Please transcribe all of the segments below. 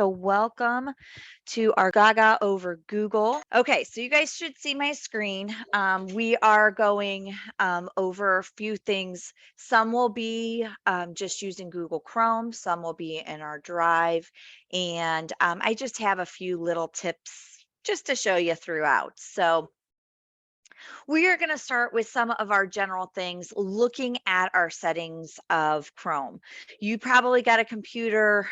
So welcome to our Gaga over Google. Okay, so you guys should see my screen. We are going over a few things. Some will be just using Google Chrome, some will be in our Drive, and I just have a few little tips just to show you throughout. So we are going to start with some of our general things, looking at our settings of Chrome. You probably got a computer,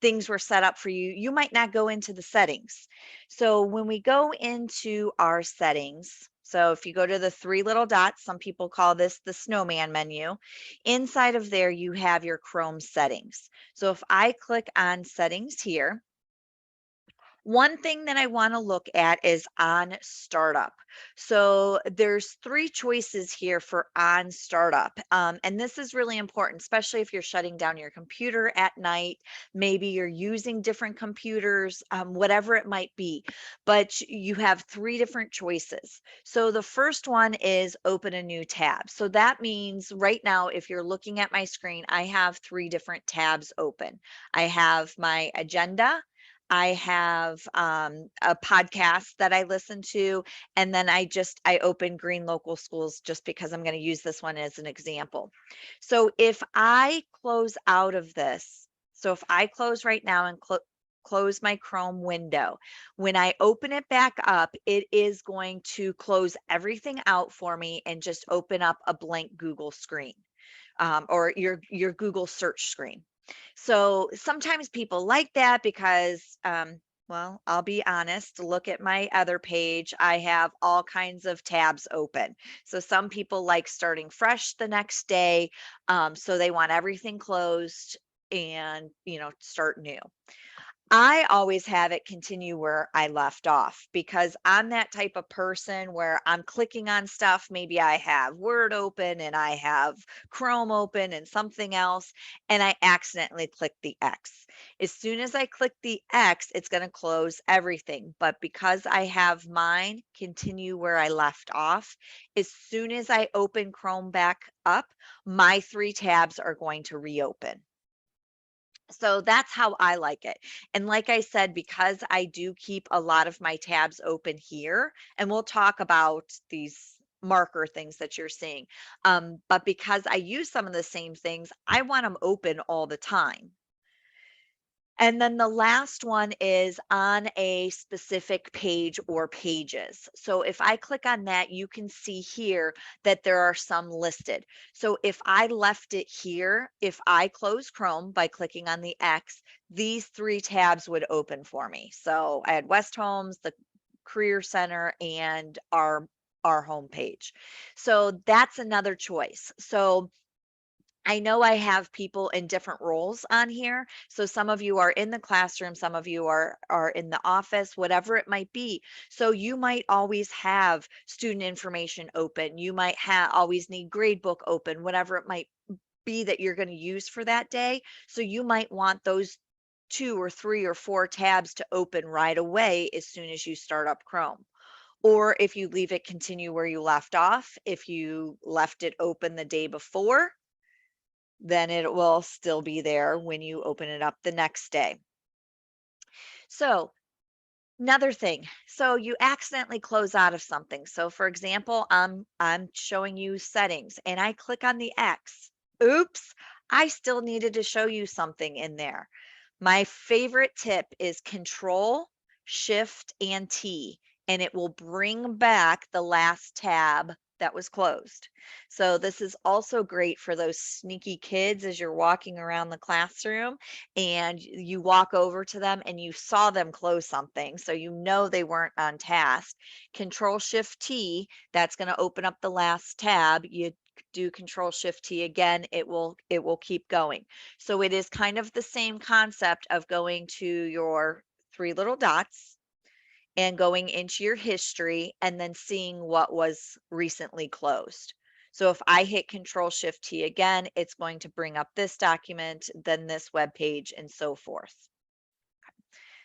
things were set up for you. You might not go into the settings. So when we go into our settings, so if you go to the three little dots, some people call this the snowman menu. Inside of there, you have your Chrome settings. So if I click on settings here, one thing that I want to look at is on startup. So there's three choices here for on startup. And this is really important, especially if you're shutting down your computer at night. Maybe you're using different computers, whatever it might be. But you have three different choices. So the first one is open a new tab. So that means right now, if you're looking at my screen, I have three different tabs open. I have my agenda. I have a podcast that I listen to, and then I open Green Local Schools just because I'm going to use this one as an example. So if I close out of this, so if I close right now and close my Chrome window, when I open it back up, it is going to close everything out for me and just open up a blank Google screen, or your Google search screen. So sometimes people like that because, well, I'll be honest, look at my other page. I have all kinds of tabs open. So some people like starting fresh the next day. So they want everything closed and, start new. I always have it continue where I left off because I'm that type of person where I'm clicking on stuff. Maybe I have Word open and I have Chrome open and something else, and I accidentally click the X. As soon as I click the X, it's going to close everything. But because I have mine continue where I left off, as soon as I open Chrome back up, my three tabs are going to reopen. So that's how I like it. And like I said, because I do keep a lot of my tabs open here, and we'll talk about these marker things that you're seeing. But because I use some of the same things, I want them open all the time. And then the last one is on a specific page or pages. So if I click on that, you can see here that there are some listed. So if I left it here, if I close Chrome by clicking on the X, these three tabs would open for me. So I had West Homes, the Career Center, and our home page. So that's another choice. So I know I have people in different roles on here. So some of you are in the classroom, some of you are in the office, whatever it might be. So you might always have student information open. You might always need gradebook open, whatever it might be that you're going to use for that day. So you might want those two or three or four tabs to open right away as soon as you start up Chrome. Or if you leave it continue where you left off, if you left it open the day before, then it will still be there when you open it up the next day. So another thing, so you accidentally close out of something. So for example, I'm showing you settings and I click on the X. Oops, I still needed to show you something in there. My favorite tip is Control, Shift, and T, and it will bring back the last tab that was closed. So this is also great for those sneaky kids as you're walking around the classroom and you walk over to them and you saw them close something, so you know they weren't on task. Control Shift T, that's going to open up the last tab. You do Control Shift T again, it will keep going. So it is kind of the same concept of going to your three little dots and going into your history and then seeing what was recently closed. So if I hit Control Shift T again, it's going to bring up this document, then this web page, and so forth.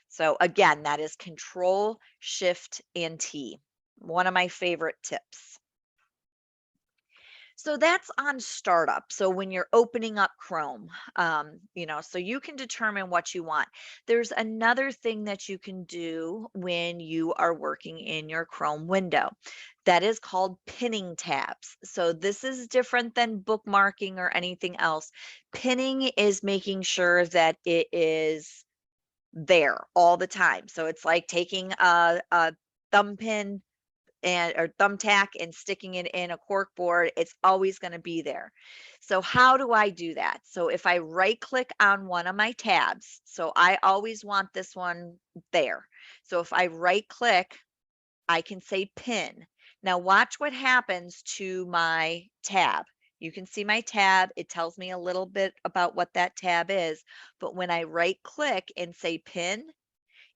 So again, that is Control Shift and T. One of my favorite tips. So that's on startup. So when you're opening up Chrome, so you can determine what you want. There's another thing that you can do when you are working in your Chrome window that is called pinning tabs. So this is different than bookmarking or anything else. Pinning is making sure that it is there all the time. So it's like taking a thumb pin and or thumbtack and sticking it in a cork board, it's always going to be there. So how do I do that? So if I right click on one of my tabs, so I always want this one there. So if I right click, I can say pin. Now watch what happens to my tab. You can see my tab. It tells me a little bit about what that tab is. But when I right click and say pin,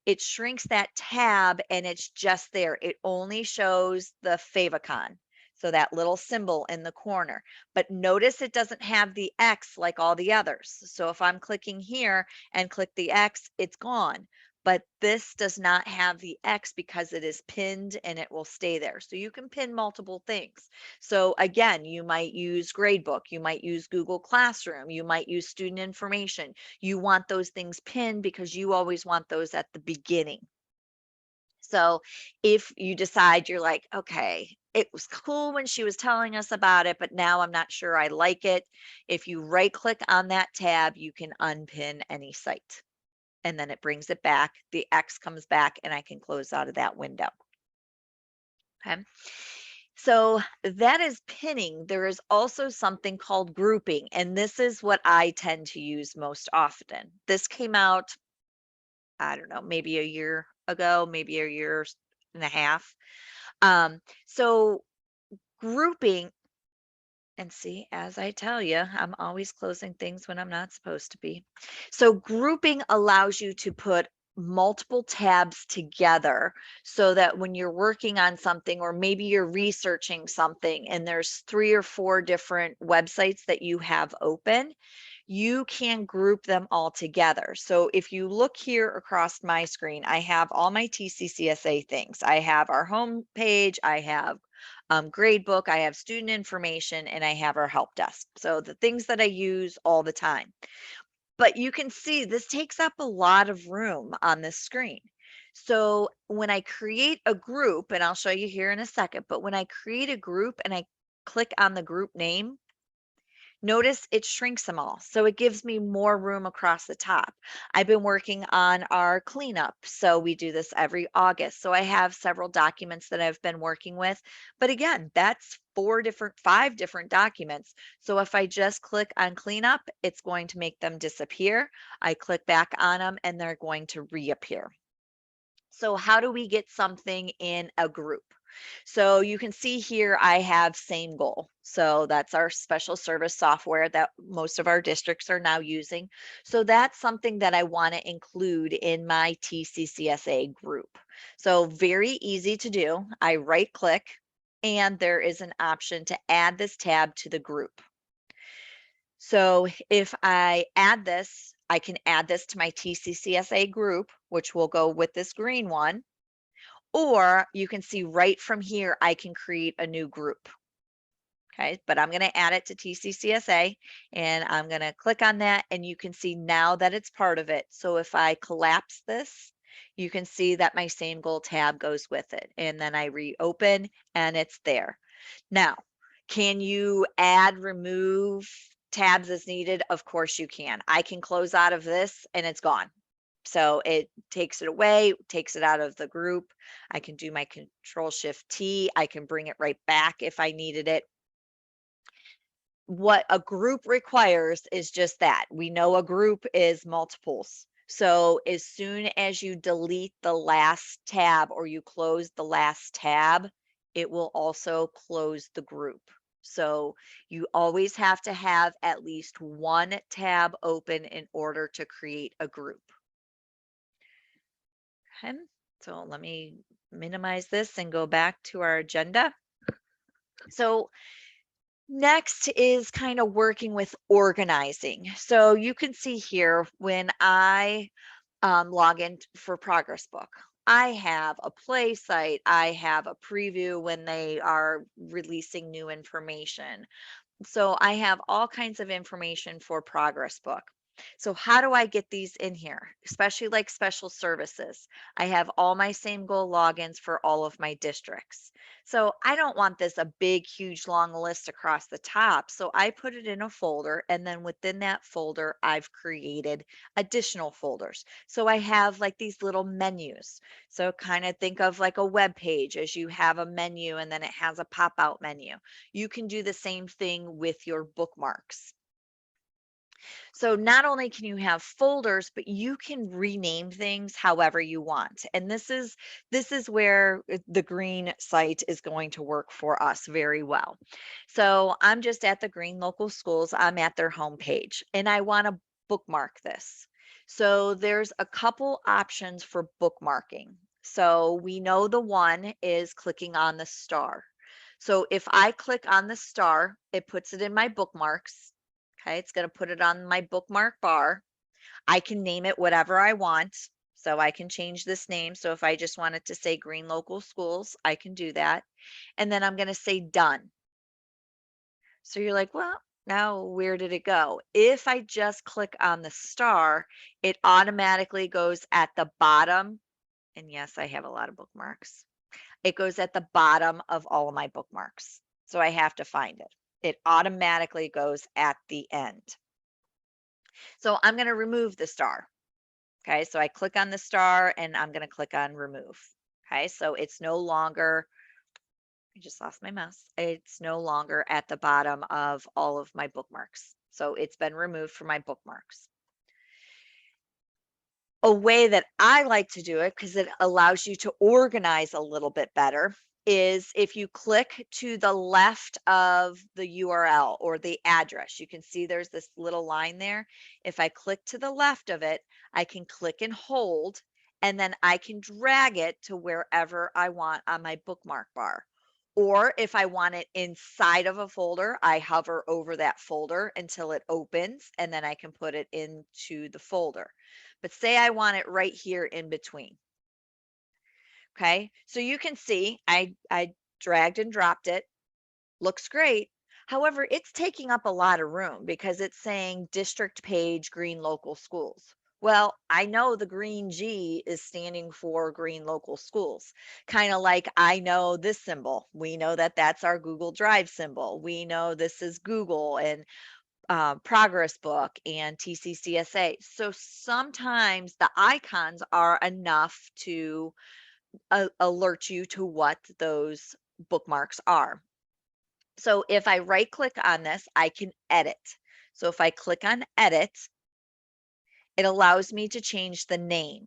it shrinks that tab and it's just there. It only shows the favicon. So that little symbol in the corner. But notice it doesn't have the X like all the others. So if I'm clicking here and click the X, it's gone. But this does not have the X because it is pinned and it will stay there. So you can pin multiple things. So again, you might use Gradebook, you might use Google Classroom, you might use student information. You want those things pinned because you always want those at the beginning. So if you decide you're like, okay, it was cool when she was telling us about it, but now I'm not sure I like it. If you right click on that tab, you can unpin any site and then it brings it back. The X comes back and I can close out of that window. Okay. So that is pinning. There is also something called grouping, and this is what I tend to use most often. This came out, I don't know, maybe a year ago, maybe a year and a half. So grouping, and see, as I tell you, I'm always closing things when I'm not supposed to be. So grouping allows you to put multiple tabs together so that when you're working on something or maybe you're researching something and there's 3 or 4 different websites that you have open, you can group them all together. So if you look here across my screen, I have all my TCCSA things. I have our home page, I have Gradebook, I have student information, and I have our help desk. So the things that I use all the time. But you can see this takes up a lot of room on this screen. So when I create a group, and I'll show you here in a second, but when I create a group and I click on the group name, notice it shrinks them all. So it gives me more room across the top. I've been working on our cleanup. So we do this every August. So I have several documents that I've been working with. But again, that's 5 different documents. So if I just click on cleanup, it's going to make them disappear. I click back on them and they're going to reappear. So how do we get something in a group? So you can see here, I have same goal. So that's our special service software that most of our districts are now using. So that's something that I want to include in my TCCSA group. So very easy to do. I right click and there is an option to add this tab to the group. So if I add this, I can add this to my TCCSA group, which will go with this green one. Or you can see right from here, I can create a new group. Okay, but I'm going to add it to TCCSA and I'm going to click on that and you can see now that it's part of it. So if I collapse this, you can see that my same goal tab goes with it. And then I reopen and it's there. Now, can you add, remove tabs as needed? Of course you can. I can close out of this and it's gone. So it takes it away, takes it out of the group. I can do my Control Shift T. I can bring it right back if I needed it. What a group requires is just that. We know a group is multiples. So as soon as you delete the last tab or you close the last tab, it will also close the group. So you always have to have at least one tab open in order to create a group. Okay, so let me minimize this and go back to our agenda. So next is kind of working with organizing. So you can see here when I log in for Progress Book, I have a play site, I have a preview when they are releasing new information. So I have all kinds of information for Progress Book. So how do I get these in here? Especially like special services. I have all my same goal logins for all of my districts. So I don't want this a big, huge, long list across the top. So I put it in a folder, and then within that folder, I've created additional folders. So I have like these little menus. So kind of think of like a web page as you have a menu and then it has a pop out menu. You can do the same thing with your bookmarks. So not only can you have folders, but you can rename things however you want. And this is where the green site is going to work for us very well. So I'm just at the Green Local Schools. I'm at their homepage and I want to bookmark this. So there's a couple options for bookmarking. So we know the one is clicking on the star. So if I click on the star, it puts it in my bookmarks. Okay, it's going to put it on my bookmark bar. I can name it whatever I want. So I can change this name. So if I just wanted to say Green Local Schools, I can do that. And then I'm going to say done. So you're like, well, now where did it go? If I just click on the star, it automatically goes at the bottom. And yes, I have a lot of bookmarks. It goes at the bottom of all of my bookmarks. So I have to find it. It automatically goes at the end. So I'm going to remove the star. Okay, so I click on the star and I'm going to click on remove. Okay, so it's no longer, I just lost my mouse. It's no longer at the bottom of all of my bookmarks. So it's been removed from my bookmarks. A way that I like to do it, because it allows you to organize a little bit better, is if you click to the left of the URL or the address, you can see there's this little line there. If I click to the left of it, I can click and hold, and then I can drag it to wherever I want on my bookmark bar. Or if I want it inside of a folder, I hover over that folder until it opens, and then I can put it into the folder. But say I want it right here in between. Okay, so you can see I dragged and dropped it. Looks great. However, it's taking up a lot of room because it's saying district page green local schools. Well, I know the green G is standing for green local schools. Kind of like I know this symbol. We know that that's our Google Drive symbol. We know this is Google and Progress Book and TCCSA. So sometimes the icons are enough to alert you to what those bookmarks are. So if I right click on this, I can edit. So if I click on edit, it allows me to change the name.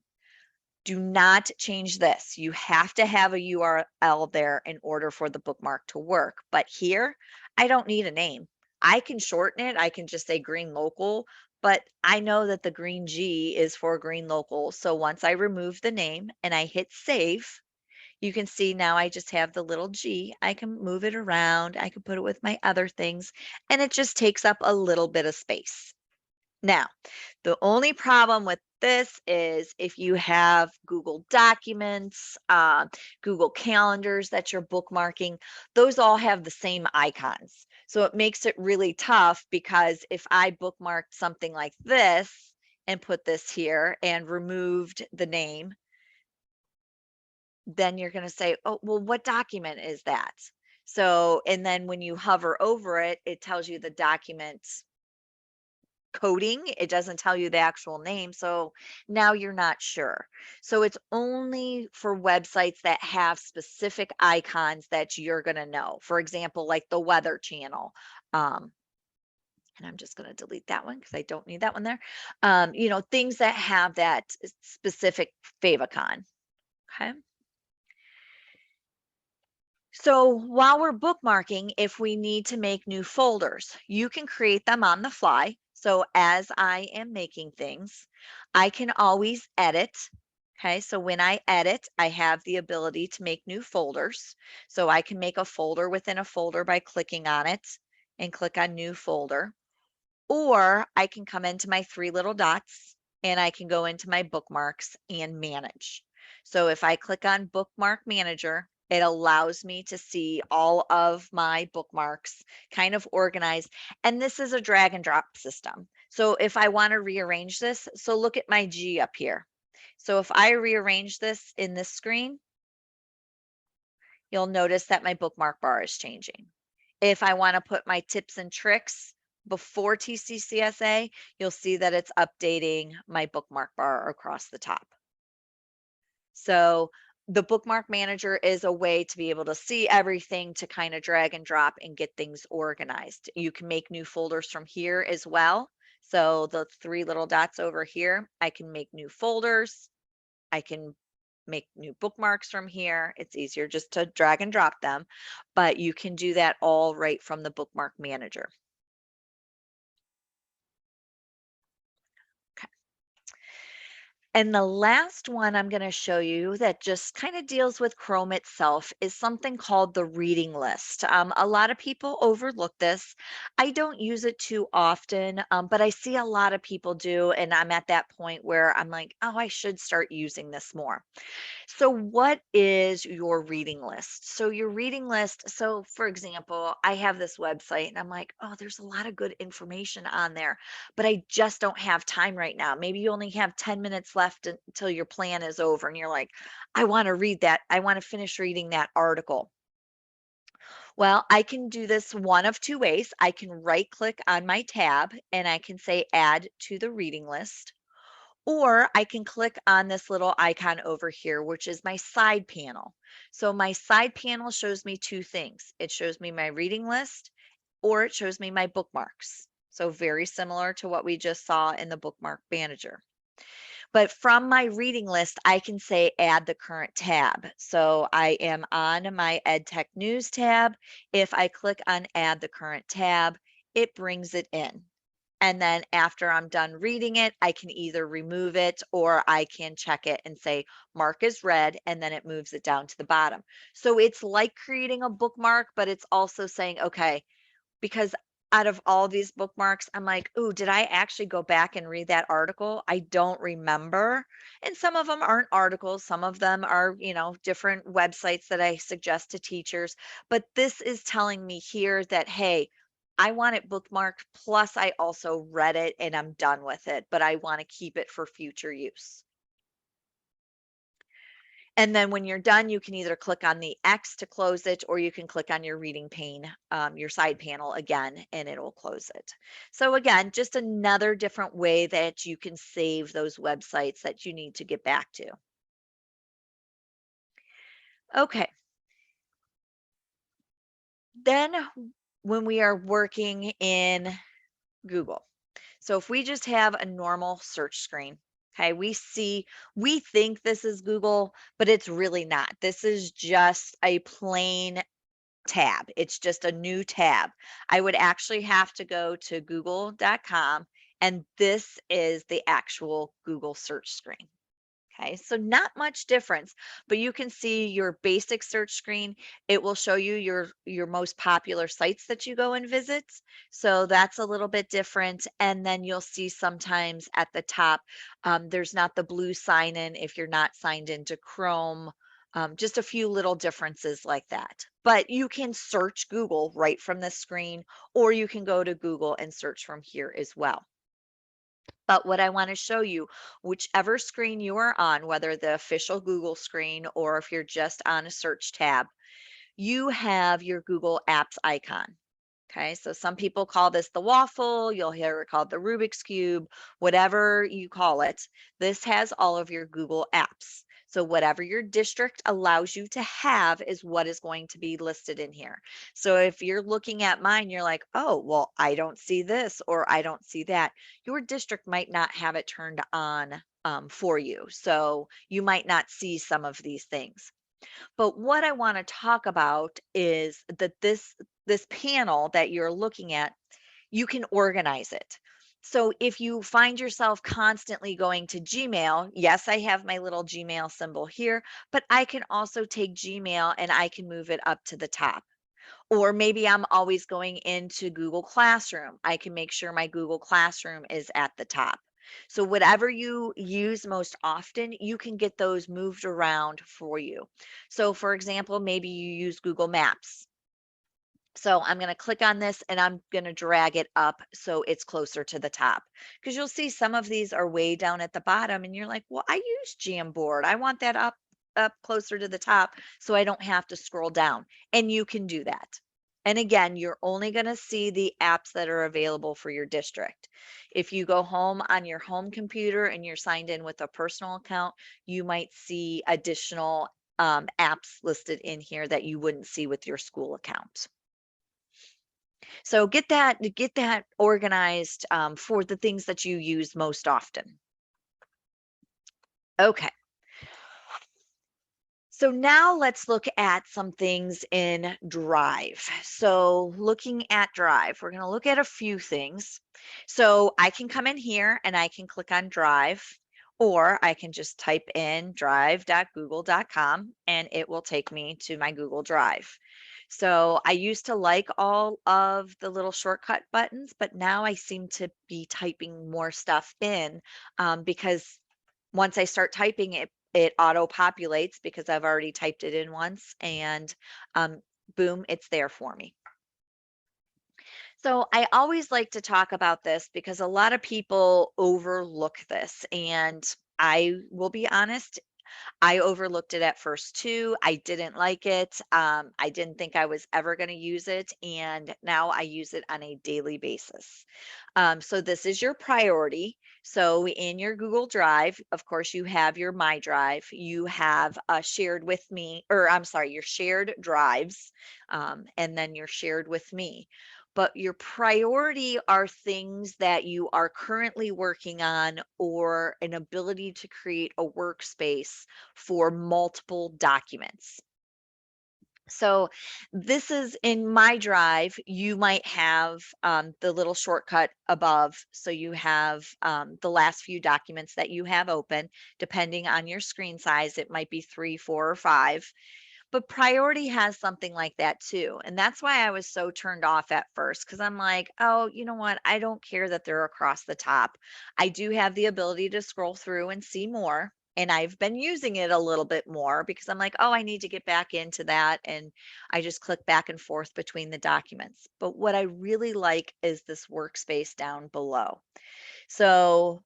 Do not change this. You have to have a URL there in order for the bookmark to work. But here, I don't need a name. I can shorten it. I can just say green local, but I know that the green G is for green local. So once I remove the name and I hit save, you can see now I just have the little G. I can move it around. I can put it with my other things, and it just takes up a little bit of space. Now, the only problem with this is if you have Google Documents, Google Calendars that you're bookmarking, those all have the same icons. So it makes it really tough because if I bookmarked something like this and put this here and removed the name, then you're going to say, oh, well, what document is that? So, and then when you hover over it, it tells you the document coding. It doesn't tell you the actual name. So now you're not sure. So it's only for websites that have specific icons that you're going to know. For example, like the Weather Channel. And I'm just going to delete that one because I don't need that one there. Things that have that specific favicon. Okay. So while we're bookmarking, if we need to make new folders, you can create them on the fly. So as I am making things, I can always edit. Okay, so when I edit, I have the ability to make new folders. So I can make a folder within a folder by clicking on it and click on new folder. Or I can come into my three little dots and I can go into my bookmarks and manage. So if I click on Bookmark Manager, it allows me to see all of my bookmarks kind of organized. And this is a drag and drop system. So if I want to rearrange this, so look at my G up here. So if I rearrange this in this screen, you'll notice that my bookmark bar is changing. If I want to put my tips and tricks before TCCSA, you'll see that it's updating my bookmark bar across the top. So the bookmark manager is a way to be able to see everything, to kind of drag and drop and get things organized. You can make new folders from here as well. So the three little dots over here, I can make new folders. I can make new bookmarks from here. It's easier just to drag and drop them, but you can do that all right from the bookmark manager. Okay. And the last one I'm going to show you that just kind of deals with Chrome itself is something called the reading list. A lot of people overlook this. I don't use it too often, but I see a lot of people do. And I'm at that point where I'm like, oh, I should start using this more. So, what is your reading list? So, your reading list, so for example, I have this website and I'm like, oh, there's a lot of good information on there, but I just don't have time right now. Maybe you only have 10 minutes left until your plan is over, and you're like, I want to read that. I want to finish reading that article. Well, I can do this one of two ways. I can right click on my tab and I can say add to the reading list. Or I can click on this little icon over here, which is my side panel. So my side panel shows me two things. It shows me my reading list, or it shows me my bookmarks. So very similar to what we just saw in the bookmark manager. But from my reading list, I can say add the current tab. So I am on my EdTech News tab. If I click on add the current tab, it brings it in. And then after I'm done reading it, I can either remove it or I can check it and say mark as read, and then it moves it down to the bottom. So it's like creating a bookmark, but it's also saying, okay, because out of all these bookmarks, I'm like, "Ooh, did I actually go back and read that article? I don't remember." And some of them aren't articles, some of them are, different websites that I suggest to teachers. But this is telling me here that, hey, I want it bookmarked, plus I also read it and I'm done with it, but I want to keep it for future use. And then when you're done, you can either click on the X to close it, or you can click on your reading pane, your side panel again, and it'll close it. So again, just another different way that you can save those websites that you need to get back to. Okay, then when we are working in Google. So if we just have a normal search screen, okay, we think this is Google, but it's really not. This is just a plain tab. It's just a new tab. I would actually have to go to google.com, and this is the actual Google search screen. Okay, so not much difference, but you can see your basic search screen. It will show you your most popular sites that you go and visit. So that's a little bit different. And then you'll see sometimes at the top, there's not the blue sign in if you're not signed into Chrome. Just a few little differences like that. But you can search Google right from the screen, or you can go to Google and search from here as well. But what I want to show you, whichever screen you are on, whether the official Google screen or if you're just on a search tab, you have your Google Apps icon. Okay, so some people call this the waffle, you'll hear it called the Rubik's Cube, whatever you call it. This has all of your Google apps. So, whatever your district allows you to have is what is going to be listed in here. So, if you're looking at mine, you're like, oh, well, I don't see this or I don't see that. Your district might not have it turned on for you. So, you might not see some of these things. But what I want to talk about is that this panel that you're looking at, you can organize it. So if you find yourself constantly going to Gmail, yes, I have my little Gmail symbol here, but I can also take Gmail and I can move it up to the top. Or maybe I'm always going into Google Classroom. I can make sure my Google Classroom is at the top. So whatever you use most often, you can get those moved around for you. So for example, maybe you use Google Maps. So I'm going to click on this and I'm going to drag it up so it's closer to the top, because you'll see some of these are way down at the bottom and you're like, well, I use Jamboard. I want that up closer to the top so I don't have to scroll down. And you can do that. And again, you're only going to see the apps that are available for your district. If you go home on your home computer and you're signed in with a personal account, you might see additional apps listed in here that you wouldn't see with your school account. So get that organized for the things that you use most often. Okay. So now let's look at some things in Drive. So looking at Drive, we're going to look at a few things. So I can come in here and I can click on Drive, or I can just type in drive.google.com and it will take me to my Google Drive. So I used to like all of the little shortcut buttons, but now I seem to be typing more stuff in because once I start typing it, it auto populates because I've already typed it in once, and um, boom, it's there for me. So I always like to talk about this because a lot of people overlook this. And I will be honest, I overlooked it at first too. I didn't like it. I didn't think I was ever going to use it. And now I use it on a daily basis. So this is your priority. So in your Google Drive, of course, you have your My Drive. You have shared with me, or I'm sorry, your shared drives, and then your shared with me. But your priority are things that you are currently working on, or an ability to create a workspace for multiple documents. So this is in My Drive. You might have the little shortcut above. So you have the last few documents that you have open. Depending on your screen size, it might be 3, 4, or 5. But Priority has something like that too. And that's why I was so turned off at first, because I'm like, oh, you know what? I don't care that they're across the top. I do have the ability to scroll through and see more. And I've been using it a little bit more because I'm like, oh, I need to get back into that. And I just click back and forth between the documents. But what I really like is this workspace down below. So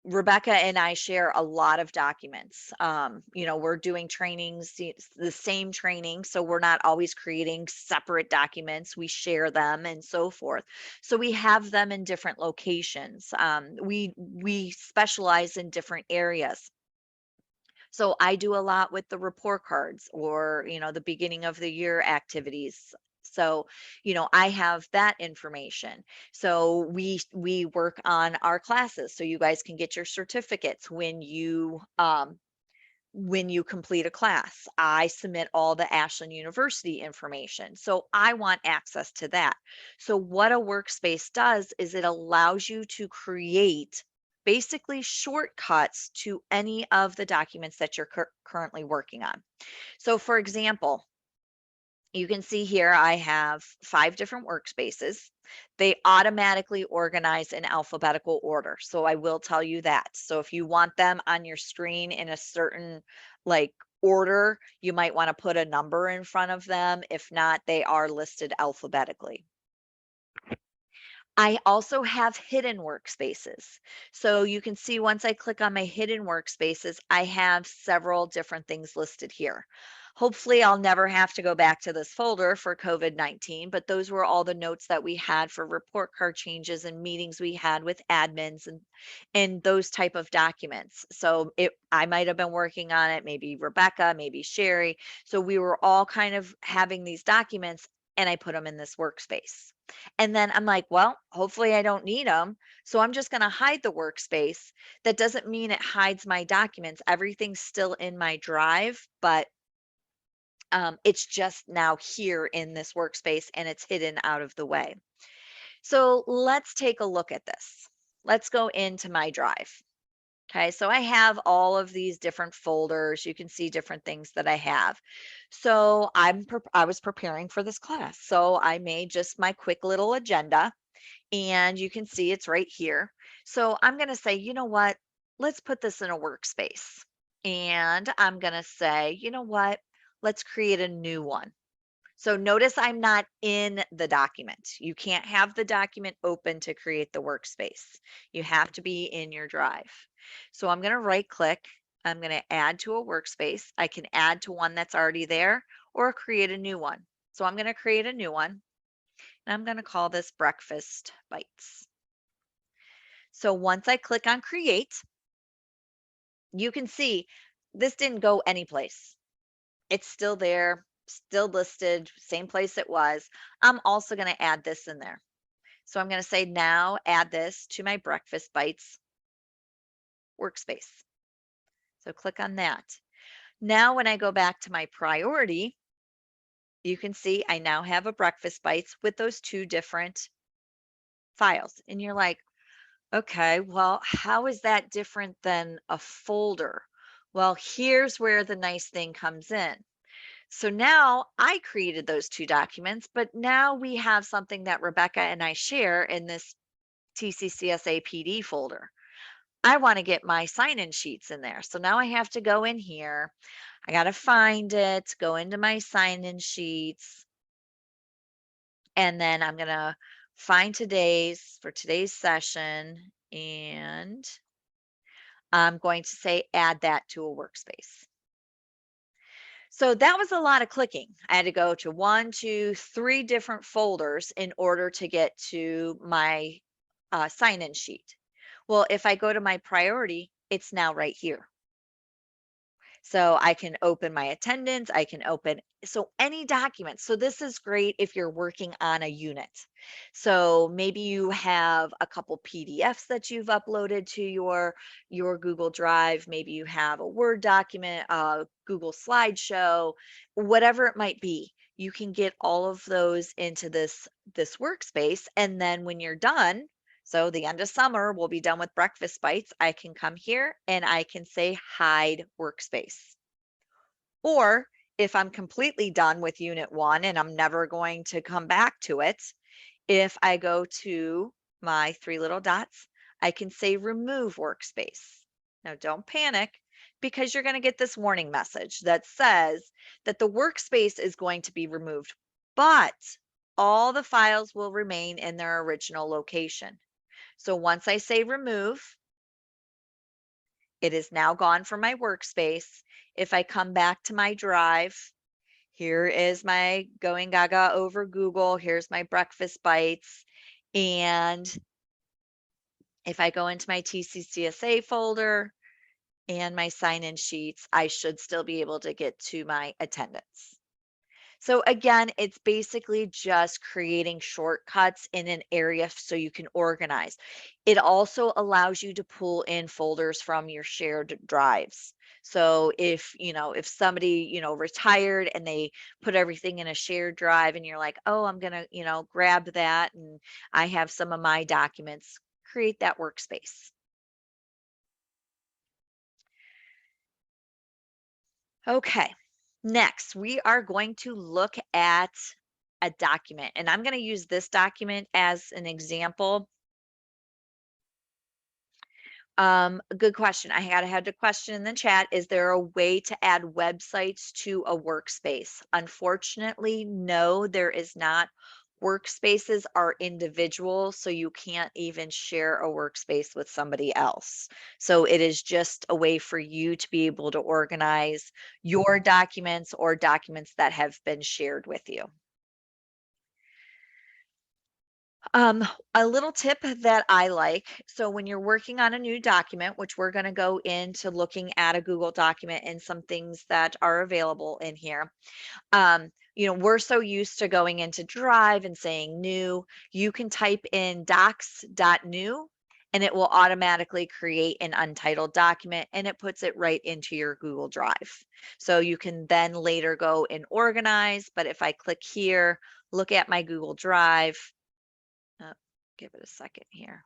Rebecca and I share a lot of documents. We're doing trainings, the same training, so we're not always creating separate documents. We share them and so forth. So we have them in different locations. We specialize in different areas. So I do a lot with the report cards, or, the beginning of the year activities. So, I have that information. So we work on our classes so you guys can get your certificates when you complete a class. I submit all the Ashland University information. So I want access to that. So what a workspace does is it allows you to create basically shortcuts to any of the documents that you're currently working on. So for example, you can see here I have 5 different workspaces. They automatically organize in alphabetical order. So I will tell you that. So if you want them on your screen in a certain like order, you might want to put a number in front of them. If not, they are listed alphabetically. I also have hidden workspaces. So you can see once I click on my hidden workspaces, I have several different things listed here. Hopefully, I'll never have to go back to this folder for COVID-19, but those were all the notes that we had for report card changes and meetings we had with admins and those type of documents. So I might have been working on it, maybe Rebecca, maybe Sherry. So we were all kind of having these documents, and I put them in this workspace. And then I'm like, well, hopefully I don't need them. So I'm just going to hide the workspace. That doesn't mean it hides my documents. Everything's still in my drive, but it's just now here in this workspace and it's hidden out of the way. So let's take a look at this. Let's go into my drive. Okay, so I have all of these different folders. You can see different things that I have. So I was preparing for this class. So I made just my quick little agenda, and you can see it's right here. So I'm going to say, you know what? Let's put this in a workspace. And I'm going to say, you know what? Let's create a new one. So notice I'm not in the document. You can't have the document open to create the workspace. You have to be in your drive. So I'm going to right click. I'm going to add to a workspace. I can add to one that's already there or create a new one. So I'm going to create a new one and I'm going to call this Breakfast Bites. So once I click on create, you can see this didn't go anyplace. It's still there, still listed, same place it was. I'm also going to add this in there. So I'm going to say now add this to my Breakfast Bites workspace. So click on that. Now when I go back to my priority, you can see I now have a Breakfast Bites with those two different files. And you're like, okay, well, how is that different than a folder? Well, here's where the nice thing comes in. So now I created those two documents, but now we have something that Rebecca and I share in this TCCSA PD folder. I want to get my sign-in sheets in there. So now I have to go in here. I got to find it, go into my sign-in sheets, and then I'm going to find today's session, and I'm going to say add that to a workspace. So that was a lot of clicking. I had to go to 1, 2, 3 different folders in order to get to my sign-in sheet. Well, if I go to my priority, it's now right here. So I can open my attendance, I can open any document. So this is great if you're working on a unit. So maybe you have a couple PDFs that you've uploaded to your Google Drive, maybe you have a Word document, a Google slideshow, whatever it might be. You can get all of those into this workspace, and then when you're done, so the end of summer, we'll be done with Breakfast Bites. I can come here and I can say hide workspace. Or if I'm completely done with unit 1 and I'm never going to come back to it, if I go to my 3 little dots, I can say remove workspace. Now don't panic, because you're going to get this warning message that says that the workspace is going to be removed, but all the files will remain in their original location. So once I say remove, it is now gone from my workspace. If I come back to my drive, here is my going gaga over Google. Here's my Breakfast Bites. And if I go into my TCCSA folder and my sign-in sheets, I should still be able to get to my attendance. So again, it's basically just creating shortcuts in an area so you can organize. It also allows you to pull in folders from your shared drives. So if somebody, retired and they put everything in a shared drive and you're like, "Oh, I'm going to, grab that and I have some of my documents," create that workspace. Okay. Next, we are going to look at a document, and I'm going to use this document as an example. A good question. I had a question in the chat. Is there a way to add websites to a workspace? Unfortunately, no, there is not. Workspaces are individual, so you can't even share a workspace with somebody else. So it is just a way for you to be able to organize your documents or documents that have been shared with you. A little tip that I like. So when you're working on a new document, which we're going to go into looking at a Google document and some things that are available in here. We're so used to going into Drive and saying new. You can type in docs.new and it will automatically create an untitled document and it puts it right into your Google Drive. So you can then later go and organize. But if I click here, look at my Google Drive, uh, give it a second here.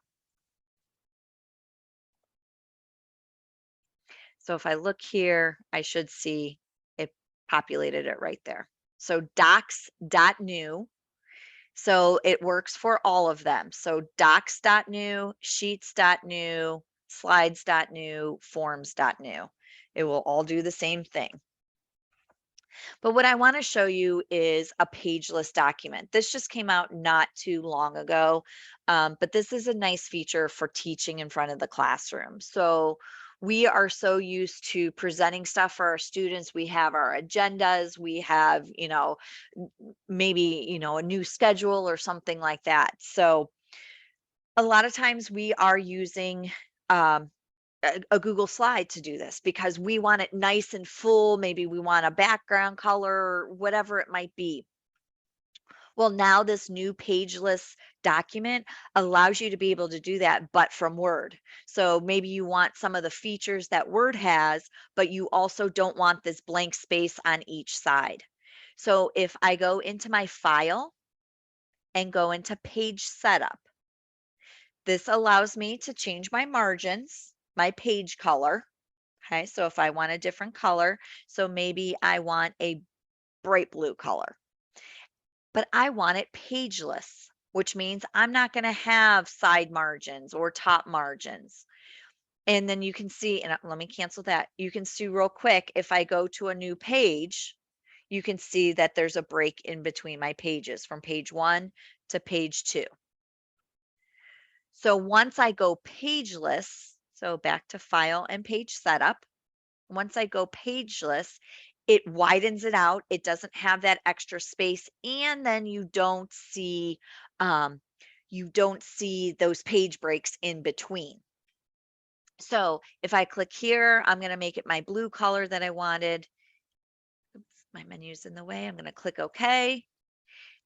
So if I look here, I should see it populated it right there. So docs.new So it works for all of them. So docs.new, sheets.new, slides.new, forms.new. It will all do the same thing. But what I want to show you is a pageless document. This just came out not too long ago, but this is a nice feature for teaching in front of the classroom. So we are so used to presenting stuff for our students. We have our agendas, we have, maybe, a new schedule or something like that. So a lot of times we are using um, a Google slide to do this because we want it nice and full. Maybe we want a background color, whatever it might be. Well, now this new pageless document allows you to be able to do that, but from Word. So maybe you want some of the features that Word has, but you also don't want this blank space on each side. So if I go into my file and go into page setup, this allows me to change my margins, my page color. Okay, so if I want a different color, so maybe I want a bright blue color, but I want it pageless, which means I'm not going to have side margins or top margins. And then you can see, and let me cancel that. You can see real quick, if I go to a new page, you can see that there's a break in between my pages from page 1 to page 2. So once I go pageless, so back to file and page setup, once I go pageless, it widens it out. It doesn't have that extra space. And then um, you don't see those page breaks in between. So if I click here, I'm going to make it my blue color that I wanted. Oops, my menu's in the way. I'm going to click OK.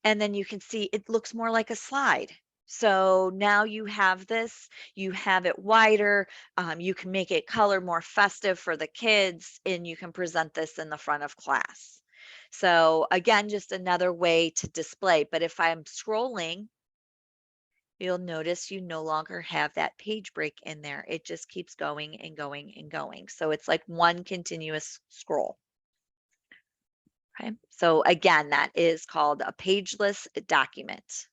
And then you can see it looks more like a slide. So now you have this, you have it wider, you can make it color more festive for the kids, and you can present this in the front of class. So again, just another way to display. But if I'm scrolling, you'll notice you no longer have that page break in there. It just keeps going and going and going. So it's like one continuous scroll. Okay. So again, that is called a pageless document.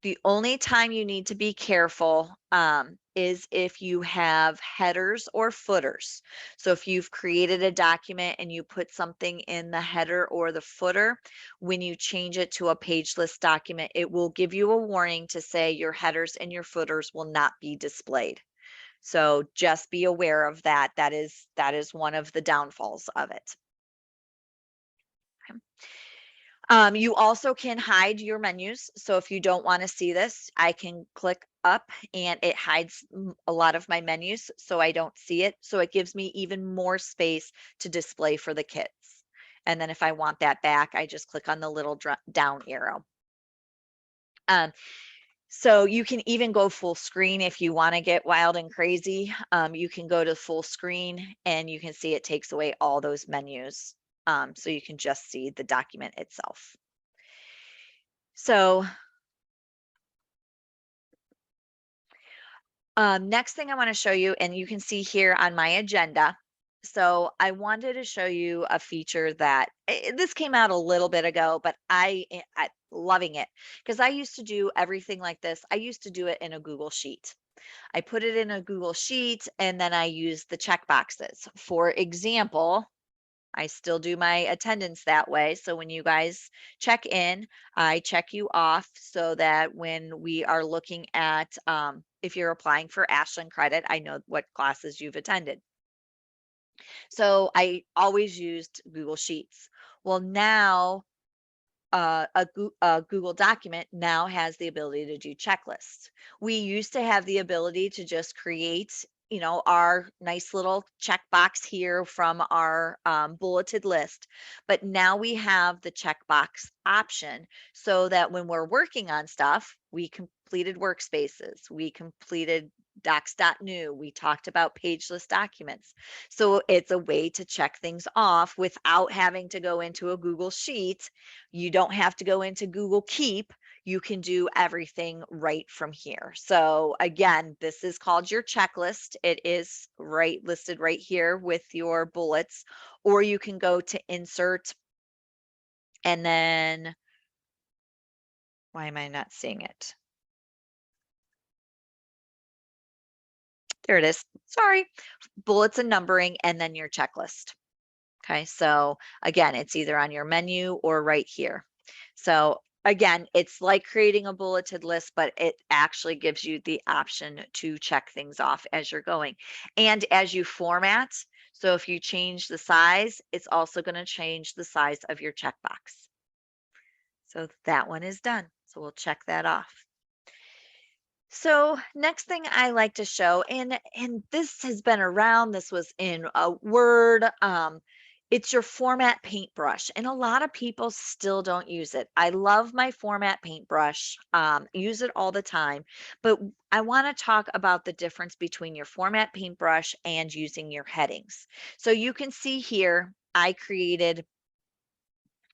The only time you need to be careful is if you have headers or footers. So if you've created a document and you put something in the header or the footer, when you change it to a pageless document, it will give you a warning to say your headers and your footers will not be displayed. So just be aware of that. That is one of the downfalls of it. You also can hide your menus. So if you don't want to see this, I can click up and it hides a lot of my menus so I don't see it. So it gives me even more space to display for the kids. And then if I want that back, I just click on the little down arrow. So you can even go full screen if you want to get wild and crazy. You can go to full screen and you can see it takes away all those menus. So you can just see the document itself. So next thing I want to show you, and you can see here on my agenda. So I wanted to show you a feature that this came out a little bit ago, but I loving it because I used to do everything like this. I used to do it in a Google Sheet. I put it in a Google Sheet and then I use the check boxes. For example, I still do my attendance that way. So when you guys check in, I check you off so that when we are looking at, if you're applying for Ashland credit, I know what classes you've attended. So I always used Google Sheets. Well, now a Google document now has the ability to do checklists. We used to have the ability to just create, our nice little checkbox here from our bulleted list, but now we have the checkbox option so that when we're working on stuff, we completed workspaces, we completed docs.new, we talked about pageless documents. So it's a way to check things off without having to go into a Google Sheet. You don't have to go into Google Keep. You can do everything right from here. So again, this is called your checklist. It is listed right here with your bullets, or you can go to insert and then Why am I not seeing it? There it is. Sorry. Bullets and numbering, and then your checklist. Okay, so again, it's either on your menu or right here. So again, it's like creating a bulleted list, but it actually gives you the option to check things off as you're going. And as you format, so if you change the size, it's also going to change the size of your checkbox. So that one is done. So we'll check that off. So next thing I like to show, and this has been around, this was in a Word, it's your format paintbrush, and a lot of people still don't use it. I love my format paintbrush, use it all the time, but I want to talk about the difference between your format paintbrush and using your headings. So you can see here, I created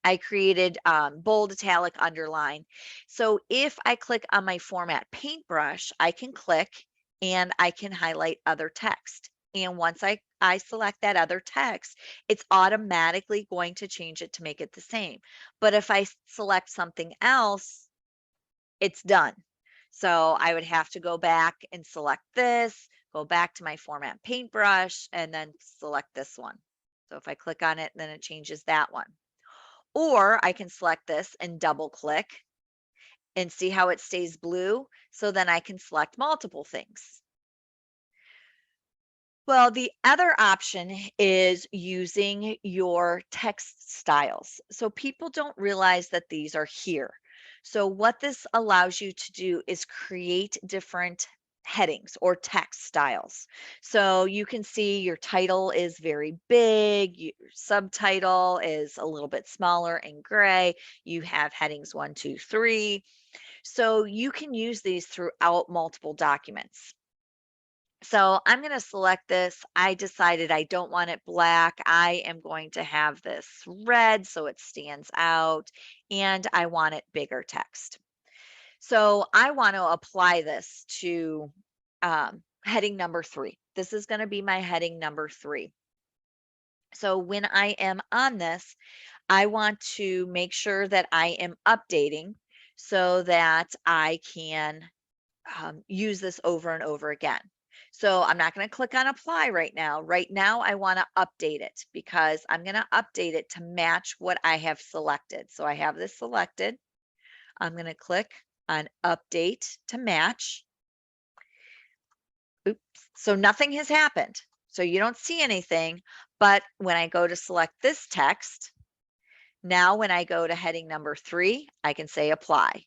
bold, italic, underline. So if I click on my format paintbrush, I can click and I can highlight other text. And once I select that other text, it's automatically going to change it to make it the same. But if I select something else, it's done. So I would have to go back and select this, go back to my format paintbrush, and then select this one. So if I click on it, then it changes that one. Or I can select this and double click and see how it stays blue. So then I can select multiple things. Well, the other option is using your text styles. So people don't realize that these are here. So what this allows you to do is create different headings or text styles. So you can see your title is very big, your subtitle is a little bit smaller and gray. You have headings 1, 2, 3. So you can use these throughout multiple documents. So I'm going to select this. I decided I don't want it black. I am going to have this red so it stands out, and I want it bigger text. So I want to apply this to heading number 3. This is going to be my heading number 3. So when I am on this, I want to make sure that I am updating so that I can use this over and over again. So I'm not going to click on apply right now. Right now, I want to update it because I'm going to update it to match what I have selected. So I have this selected. I'm going to click on update to match. Oops. So nothing has happened. So you don't see anything. But when I go to select this text, now when I go to heading number 3, I can say apply.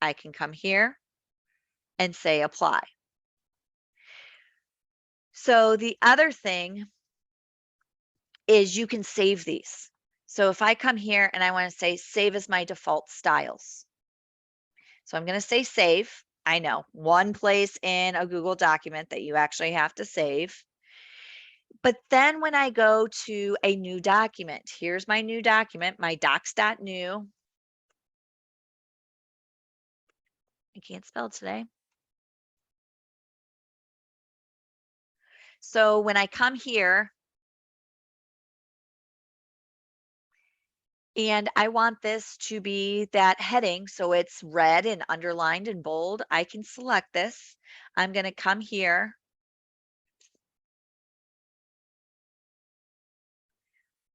I can come here and say apply. So the other thing is you can save these. So if I come here and I want to say save as my default styles. So I'm going to say save. I know one place in a Google document that you actually have to save. But then when I go to a new document, here's my new document, my docs.new. I can't spell today. So when I come here and I want this to be that heading, so it's red and underlined and bold, I can select this. I'm going to come here.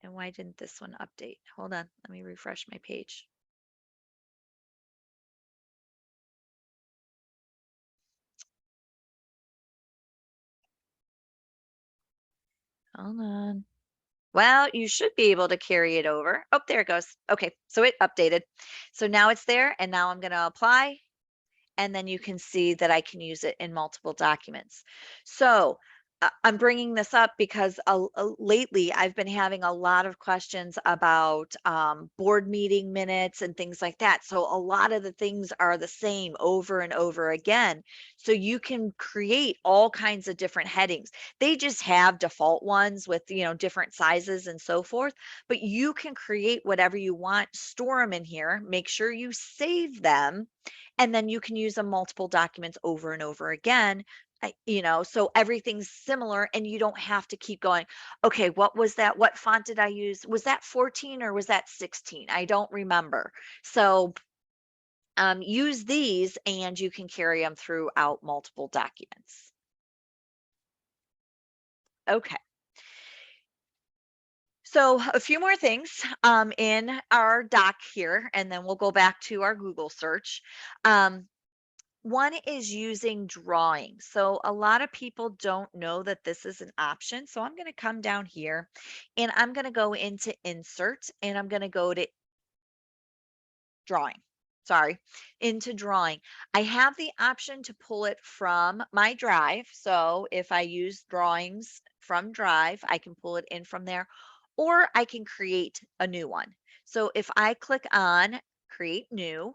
And why didn't this one update? Hold on, let me refresh my page. Hold on. Well, you should be able to carry it over. Oh, there it goes. Okay, so it updated. So now it's there, and now I'm going to apply, and then you can see that I can use it in multiple documents. So I'm bringing this up because lately I've been having a lot of questions about board meeting minutes and things like that. So a lot of the things are the same over and over again. So you can create all kinds of different headings. They just have default ones with, different sizes and so forth, but you can create whatever you want, store them in here, make sure you save them, and then you can use them multiple documents over and over again. So everything's similar and you don't have to keep going, okay, what was that? What font did I use? Was that 14 or was that 16? I don't remember. So use these and you can carry them throughout multiple documents. Okay. So a few more things in our doc here, and then we'll go back to our Google search. Um, One is using drawings. So a lot of people don't know that this is an option. So I'm going to come down here and I'm going to go into insert and I'm going to go to drawing. Sorry, into drawing. I have the option to pull it from my drive. So if I use drawings from drive, I can pull it in from there, or I can create a new one. So if I click on create new,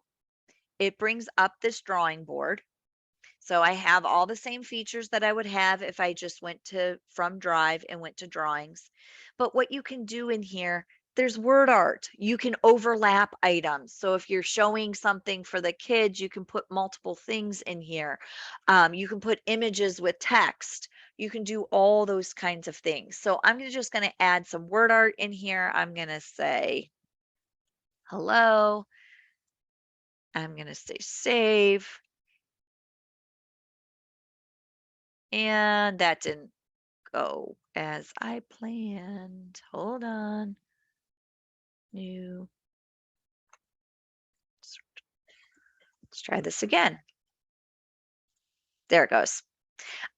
it brings up this drawing board. So I have all the same features that I would have if I just went to from Drive and went to drawings. But what you can do in here, there's word art. You can overlap items. So if you're showing something for the kids, you can put multiple things in here. You can put images with text. You can do all those kinds of things. So I'm just going to add some word art in here. I'm going to say hello. I'm going to say save. And that didn't go as I planned. Hold on. New. Let's try this again. There it goes.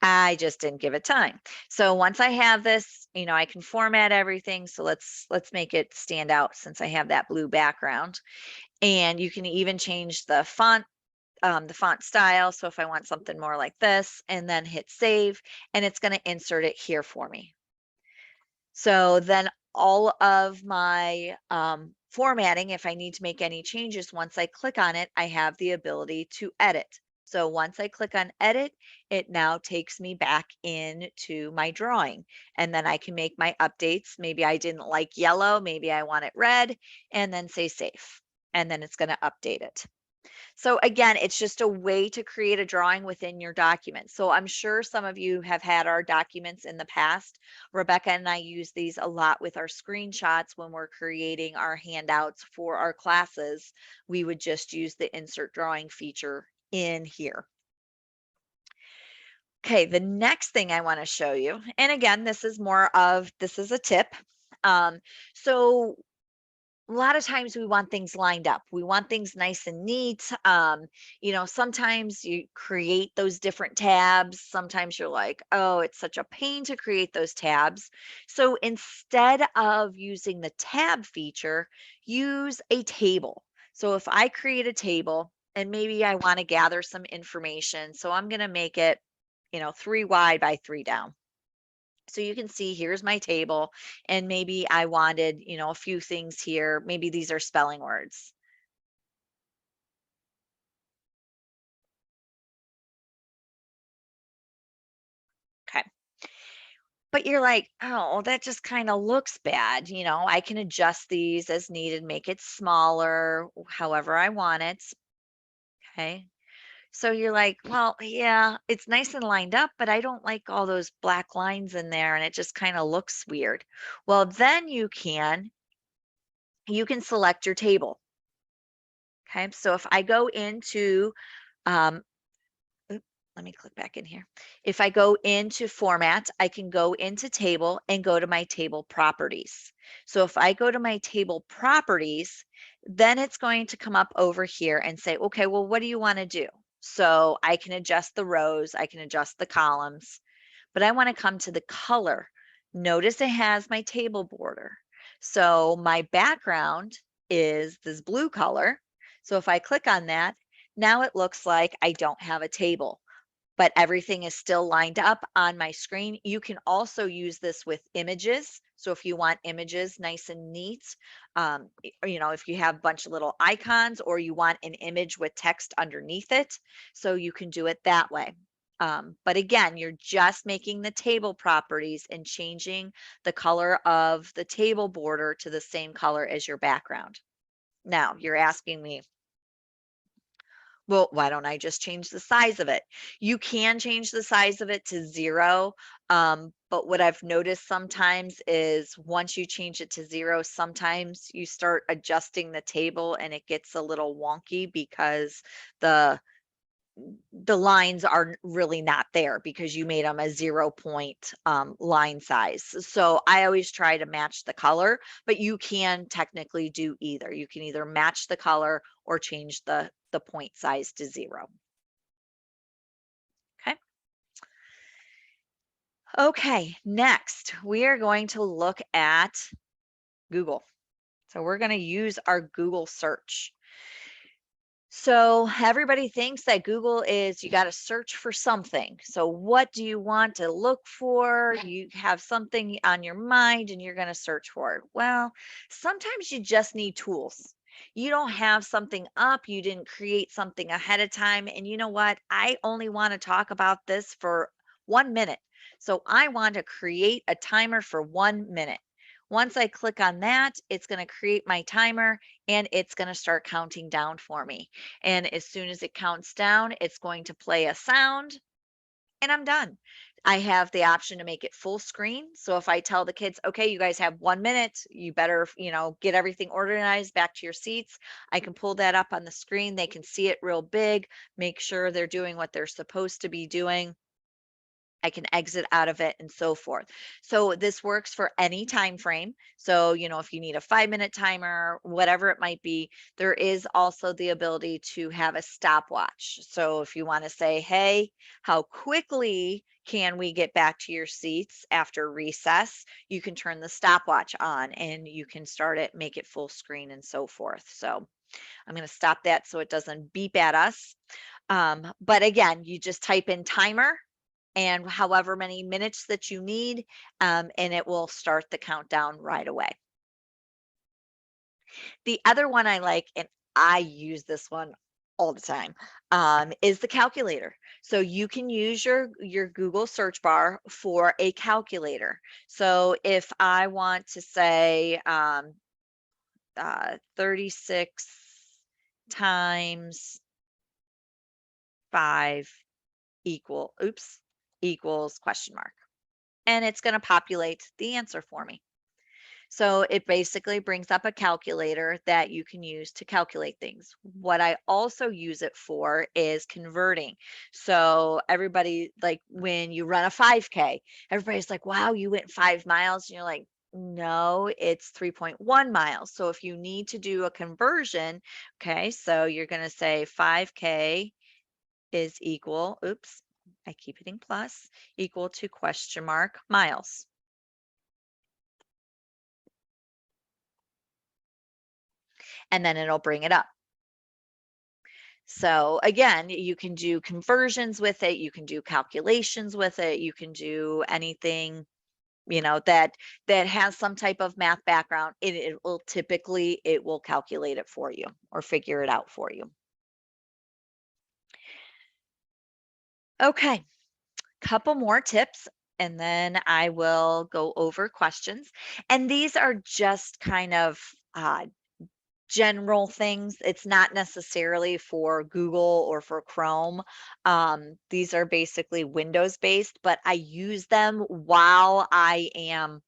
I just didn't give it time. So once I have this, I can format everything. So let's make it stand out since I have that blue background. And you can even change the font style. So if I want something more like this, and then hit save, and it's going to insert it here for me. So then all of my formatting, if I need to make any changes, once I click on it, I have the ability to edit. So once I click on edit, it now takes me back into my drawing. And then I can make my updates. Maybe I didn't like yellow, maybe I want it red, and then say save. And then it's going to update it. So again, it's just a way to create a drawing within your document. So I'm sure some of you have had our documents in the past. Rebecca and I use these a lot with our screenshots when we're creating our handouts for our classes. We would just use the insert drawing feature in here. Okay, the next thing I want to show you, and again, this is a tip. So a lot of times we want things lined up. We want things nice and neat. Sometimes you create those different tabs. Sometimes you're like, oh, it's such a pain to create those tabs. So instead of using the tab feature, use a table. So if I create a table and maybe I want to gather some information, so I'm going to make it, 3 wide by 3 down. So you can see here's my table, and maybe I wanted, a few things here. Maybe these are spelling words. Okay. But you're like, oh, that just kind of looks bad. I can adjust these as needed, make it smaller, however I want it. Okay. So you're like, well, yeah, it's nice and lined up, but I don't like all those black lines in there and it just kind of looks weird. Well, then you can select your table. Okay. So if I go into um, oop, let me click back in here. If I go into format, I can go into table and go to my table properties. So if I go to my table properties, then it's going to come up over here and say, okay, well, what do you want to do? So I can adjust the rows, I can adjust the columns, but I want to come to the color. Notice it has my table border. So my background is this blue color. So if I click on that, now it looks like I don't have a table, but everything is still lined up on my screen. You can also use this with images. So if you want images nice and neat, if you have a bunch of little icons or you want an image with text underneath it, so you can do it that way. But again, you're just making the table properties and changing the color of the table border to the same color as your background. Now you're asking me, well, why don't I just change the size of it? You can change the size of it to 0, But what I've noticed sometimes is once you change it to 0, sometimes you start adjusting the table and it gets a little wonky because the the lines are really not there because you made them a 0 point line size. So I always try to match the color, but you can technically do either. You can either match the color or change the point size to 0. Okay. Okay, next we are going to look at Google. So we're going to use our Google search. So everybody thinks that Google is you got to search for something. So what do you want to look for? You have something on your mind and you're going to search for it. Well, sometimes you just need tools. You don't have something up, you didn't create something ahead of time. And you know what? I only want to talk about this for 1 minute. So I want to create a timer for 1 minute. Once I click on that, it's going to create my timer and it's going to start counting down for me. And as soon as it counts down, it's going to play a sound and I'm done. I have the option to make it full screen. So if I tell the kids, okay, you guys have 1 minute, you better, get everything organized back to your seats. I can pull that up on the screen. They can see it real big, make sure they're doing what they're supposed to be doing. I can exit out of it and so forth. So this works for any time frame. So, if you need a 5 minute timer, whatever it might be, there is also the ability to have a stopwatch. So if you want to say, hey, how quickly can we get back to your seats after recess? You can turn the stopwatch on and you can start it, make it full screen and so forth. So I'm going to stop that so it doesn't beep at us. But again, you just type in timer and however many minutes that you need, and it will start the countdown right away. The other one I like, and I use this one all the time, is the calculator. So you can use your Google search bar for a calculator. So if I want to say 36 times 5 equals question mark. And it's going to populate the answer for me. So it basically brings up a calculator that you can use to calculate things. What I also use it for is converting. So everybody, like when you run a 5K, everybody's like, wow, you went 5 miles. And you're like, no, it's 3.1 miles. So if you need to do a conversion, okay, so you're going to say 5K is equal, I keep hitting plus, equal to question mark miles. And then it'll bring it up. So again, you can do conversions with it, you can do calculations with it, you can do anything, that has some type of math background. It will typically it will calculate it for you or figure it out for you. Okay, couple more tips and then I will go over questions. And these are just kind of general things. It's not necessarily for Google or for Chrome. These are basically Windows based, but I use them while I am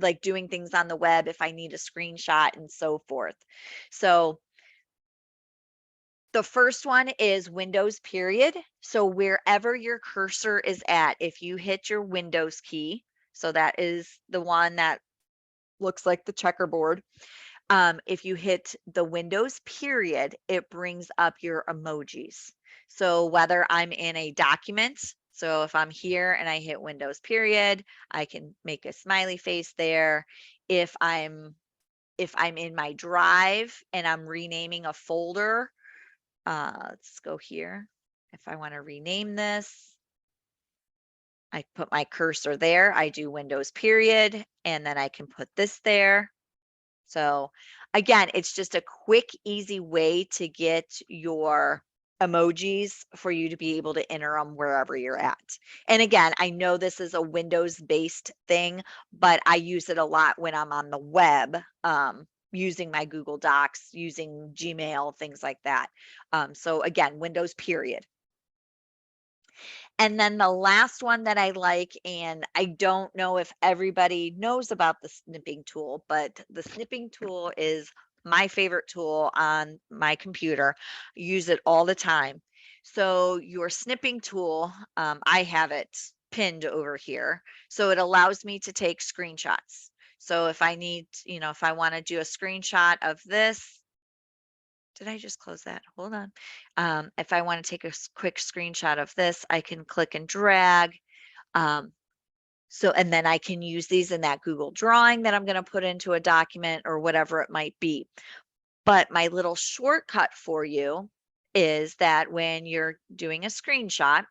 like doing things on the web if I need a screenshot and so forth. So the first one is Windows period. So wherever your cursor is at, if you hit your Windows key, so that is the one that looks like the checkerboard. If you hit the Windows period, it brings up your emojis. So whether I'm in a document, so if I'm here and I hit Windows period, I can make a smiley face there. If I'm in my drive and I'm renaming a folder, let's go here. If I want to rename this, I put my cursor there. I do Windows period, and then I can put this there. So again, it's just a quick, easy way to get your emojis for you to be able to enter them wherever you're at. And again, I know this is a Windows based thing, but I use it a lot when I'm on the web, using my Google Docs, using Gmail, things like that. So again, Windows period. And then the last one that I like, and I don't know if everybody knows about the snipping tool, but the snipping tool is my favorite tool on my computer. I use it all the time. So your snipping tool, I have it pinned over here. So it allows me to take screenshots. So if I need, if I want to do a screenshot of this, did I just close that? Hold on. If I want to take a quick screenshot of this, I can click and drag. Um, and then I can use these in that Google drawing that I'm going to put into a document or whatever it might be. But my little shortcut for you is that when you're doing a screenshot,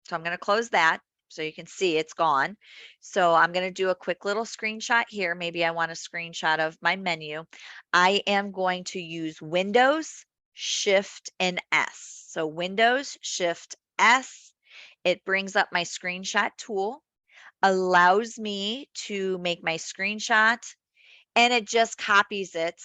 so I'm going to close that so you can see it's gone. So I'm going to do a quick little screenshot here. Maybe I want a screenshot of my menu. I am going to use Windows, Shift, and S. So Windows, Shift, S. It brings up my screenshot tool, allows me to make my screenshot, and it just copies it.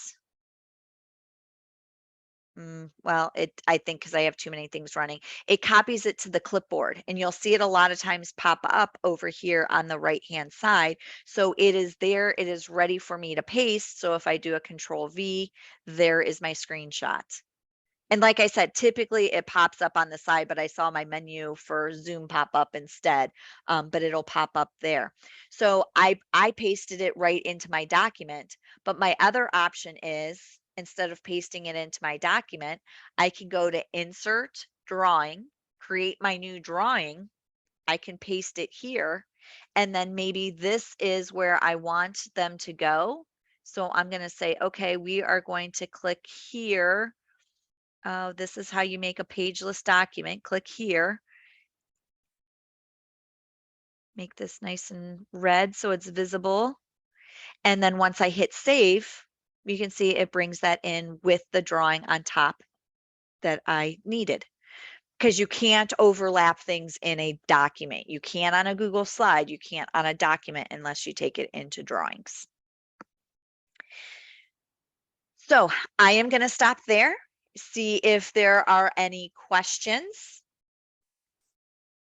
Well, I think because I have too many things running, it copies it to the clipboard, and you'll see it a lot of times pop up over here on the right-hand side. So it is there, it is ready for me to paste. So if I do a Control V, there is my screenshot. And like I said, typically it pops up on the side, but I saw my menu for Zoom pop up instead, but it'll pop up there. So I pasted it right into my document, but my other option is instead of pasting it into my document, I can go to Insert, Drawing, create my new drawing. I can paste it here, and then maybe this is where I want them to go. So I'm going to say, okay, we are going to click here. Oh, this is how you make a pageless document. Click here. Make this nice and red so it's visible. And then once I hit save, you can see it brings that in with the drawing on top that I needed. Because you can't overlap things in a document. You can on a Google slide, you can't on a document unless you take it into drawings. So I am going to stop there, see if there are any questions.